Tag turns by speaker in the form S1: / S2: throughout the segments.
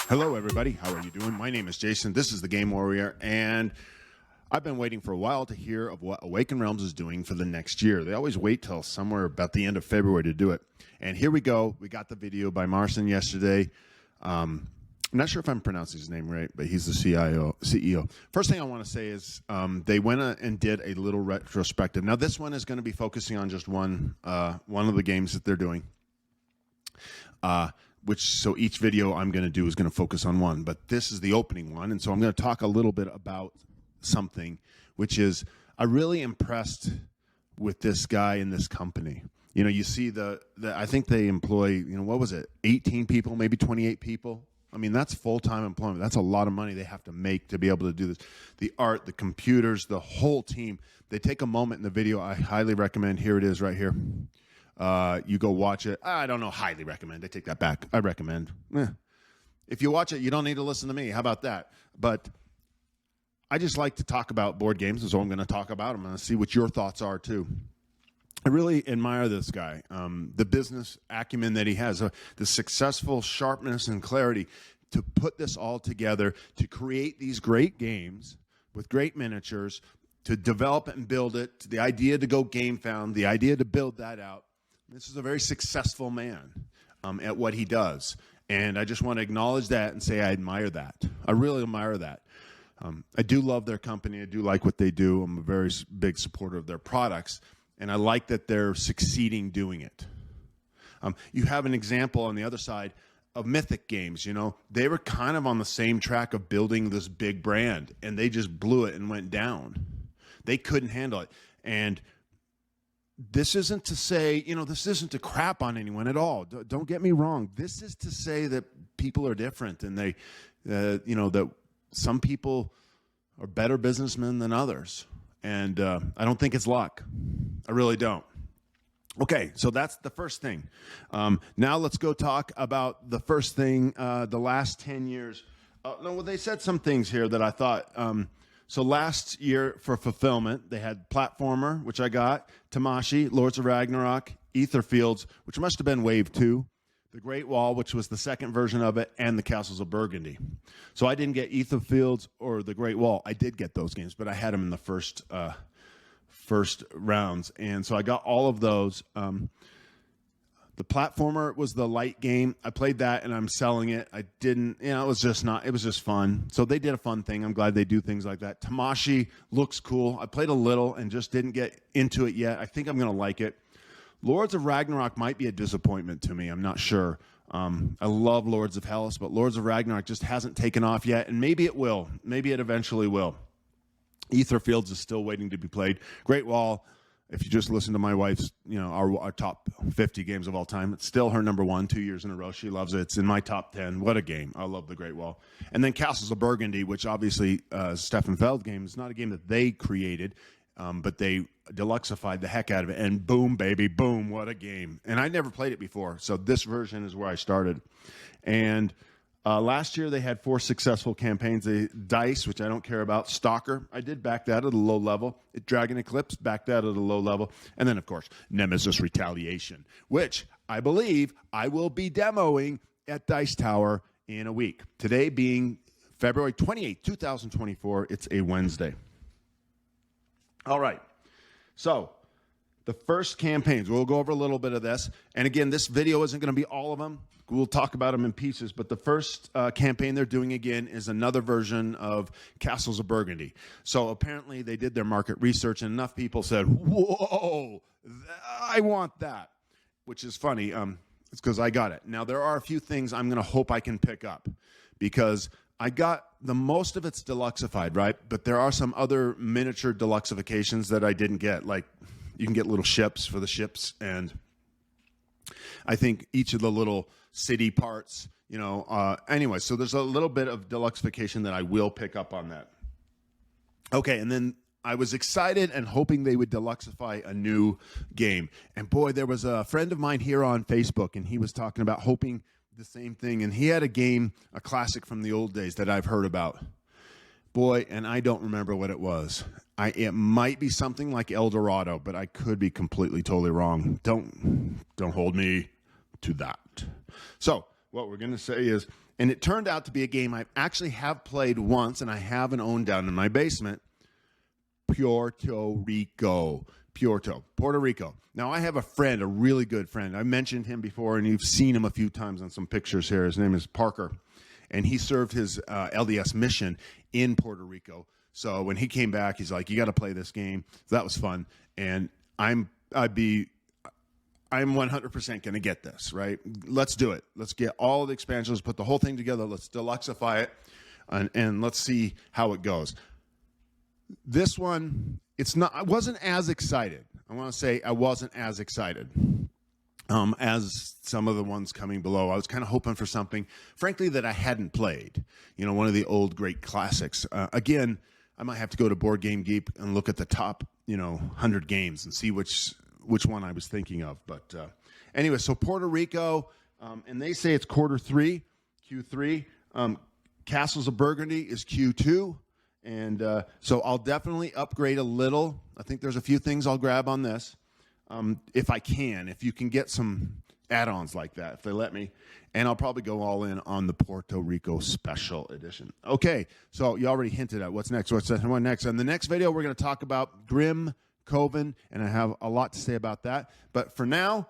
S1: Hello, everybody. How are you doing? My name is Jason. This is the Game Warrior, and I've been waiting for a while to hear of what Awaken Realms is doing for the next year. They always wait till somewhere about the end of February to do it. And here we go. We got the video by Marcin yesterday. I'm not sure if I'm pronouncing his name right, but he's the CEO. First thing I want to say is they went and did a little retrospective. Now, this one is going to be focusing on just one of the games that they're doing. So each video I'm going to do is going to focus on one, but this is the opening one, and so I'm going to talk a little bit about something, which is I'm really impressed with this guy in this company. You know, you see I think they employ, what was it, 18 people, maybe 28 people. I mean, that's full-time employment. That's a lot of money they have to make to be able to do this. The art, the computers, the whole team. They take a moment in the video. I highly recommend. Here it is right here. You go watch it. I don't know, highly recommend. I take that back. I recommend. If you watch it, you don't need to listen to me. How about that? But I just like to talk about board games, and so I'm going to talk about them. I'm going to see what your thoughts are, too. I really admire this guy, the business acumen that he has, the successful sharpness and clarity to put this all together, to create these great games with great miniatures, to develop it and build it, the idea to go game found, the idea to build that out. This is a very successful man at what he does. And I just want to acknowledge that and say I admire that. I really admire that. I do love their company. I do like what they do. I'm a very big supporter of their products. And I like that they're succeeding doing it. You have an example on the other side of Mythic Games. They were kind of on the same track of building this big brand, and they just blew it and went down. They couldn't handle it. And this isn't to say, this isn't to crap on anyone at all. Don't get me wrong. This is to say that people are different, and they, that some people are better businessmen than others. And I don't think it's luck. I really don't. Okay, so that's the first thing. Now let's go talk about the first thing, the last 10 years. They said some things here that I thought. So last year for fulfillment, they had Platformer, which I got, Tamashi, Lords of Ragnarok, Aetherfields, which must have been Wave 2, The Great Wall, which was the second version of it, and the Castles of Burgundy. So I didn't get Aetherfields or The Great Wall. I did get those games, but I had them in the first rounds. And so I got all of those. The Platformer was the light game. I played that, and I'm selling it. I didn't, it was just fun. So they did a fun thing. I'm glad they do things like that. Tamashi looks cool. I played a little and just didn't get into it yet. I think I'm going to like it. Lords of Ragnarok might be a disappointment to me. I'm not sure. I love Lords of Hellas, but Lords of Ragnarok just hasn't taken off yet, and maybe it will. Maybe it eventually will. Aetherfields is still waiting to be played. Great Wall, if you just listen to my wife's, our top 50 games of all time, it's still her number one 2 years in a row. She loves it. It's in my top 10. What a game. I love The Great Wall. And then Castles of Burgundy, which obviously Stefan Feld game is not a game that they created, but they deluxeified the heck out of it. And boom, baby, boom, what a game. And I never played it before, so this version is where I started. And last year they had 4 successful campaigns. Dice, which I don't care about. Stalker, I did back that at a low level. Dragon Eclipse, back that at a low level. And then, of course, Nemesis Retaliation, which I believe I will be demoing at Dice Tower in a week. Today being February 28th, 2024. It's a Wednesday. All right. So the first campaigns, we'll go over a little bit of this. And again, this video isn't going to be all of them. We'll talk about them in pieces. But the first campaign they're doing again is another version of Castles of Burgundy. So apparently they did their market research, and enough people said, whoa, I want that, which is funny. It's because I got it. Now, there are a few things I'm going to hope I can pick up because I got the most of it's deluxeified, right? But there are some other miniature deluxeifications that I didn't get. Like you can get little ships for the ships, and I think each of the little city parts, anyway, so there's a little bit of deluxeification that I will pick up on that. Okay, and then I was excited and hoping they would deluxeify a new game. And boy, there was a friend of mine here on Facebook, and he was talking about hoping the same thing. And he had a game, a classic from the old days that I've heard about. Boy, and I don't remember what it was. It might be something like El Dorado, but I could be completely, totally wrong. Don't hold me to that. So what we're going to say is And it turned out to be a game I actually have played once, and I have and own down in my basement. Puerto Rico. Puerto Rico. Now, I have a friend, a really good friend. I mentioned him before, and you've seen him a few times on some pictures here. His name is Parker, and he served his LDS mission in Puerto Rico. So when he came back, he's like, you got to play this game. So that was fun. And I'm 100% going to get this, right? Let's do it. Let's get all of the expansions, put the whole thing together. Let's deluxify it, and let's see how it goes. This one, I wasn't as excited. I want to say I wasn't as excited as some of the ones coming below. I was kind of hoping for something, frankly, that I hadn't played. One of the old great classics. Again, I might have to go to Board Game Geek and look at the top, 100 games and see which one I was thinking of. But anyway, so Puerto Rico, and they say it's Q3. Castles of Burgundy is Q2. And so I'll definitely upgrade a little. I think there's a few things I'll grab on this. If I can, if you can get some add-ons like that, if they let me. And I'll probably go all in on the Puerto Rico Special Edition. Okay, so you already hinted at what's next. What's next? In the next video, we're going to talk about Grim Coven, and I have a lot to say about that. But for now,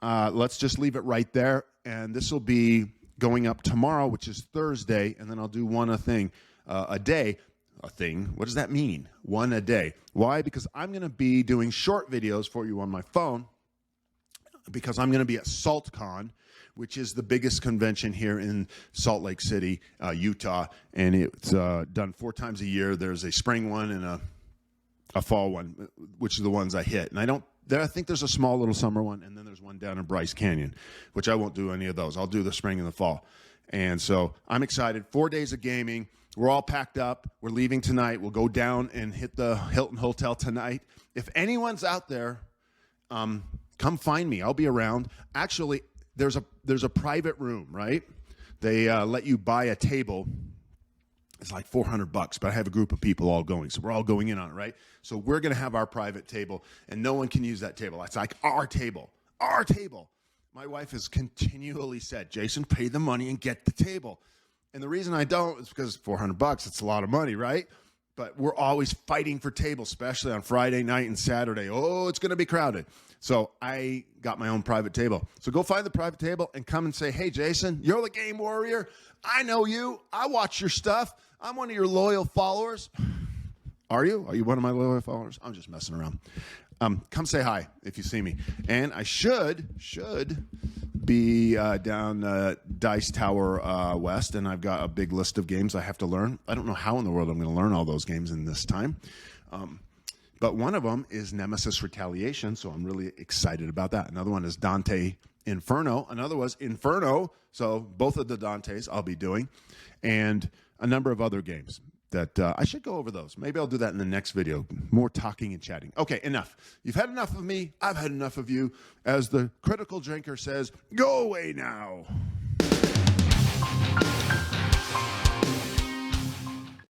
S1: let's just leave it right there. And this will be going up tomorrow, which is Thursday, and then I'll do one a day. A thing. What does that mean? One a day. Why? Because I'm going to be doing short videos for you on my phone, because I'm going to be at SaltCon, which is the biggest convention here in Salt Lake City, Utah, and it's done 4 times a year. There's a spring one and a fall one, which are the ones I hit. And I think there's a small little summer one, and then there's one down in Bryce Canyon, which I won't do any of those. I'll do the spring and the fall. And so I'm excited. 4 days of gaming. We're all packed up. We're leaving tonight. We'll go down and hit the Hilton Hotel tonight. If anyone's out there, come find me. I'll be around. Actually, there's a private room, right? They let you buy a table. It's like $400, but I have a group of people all going, so we're all going in on it, right? So we're going to have our private table, and no one can use that table. It's like our table. Our table. My wife has continually said, Jason, pay the money and get the table. And the reason I don't is because $400, it's a lot of money, right? But we're always fighting for tables, especially on Friday night and Saturday. Oh, it's going to be crowded. So I got my own private table. So go find the private table and come and say, hey, Jason, you're the game warrior. I know you. I watch your stuff. I'm one of your loyal followers. Are you? Are you one of my loyal followers? I'm just messing around. Come say hi if you see me. And I should be down Dice Tower West, and I've got a big list of games I have to learn. I don't know how in the world I'm going to learn all those games in this time. But one of them is Nemesis Retaliation, so I'm really excited about that. Another one is Dante Inferno. Another was Inferno, so both of the Dantes I'll be doing. And a number of other games that I should go over those. Maybe I'll do that in the next video. More talking and chatting. Okay, enough. You've had enough of me. I've had enough of you. As the critical drinker says, go away now.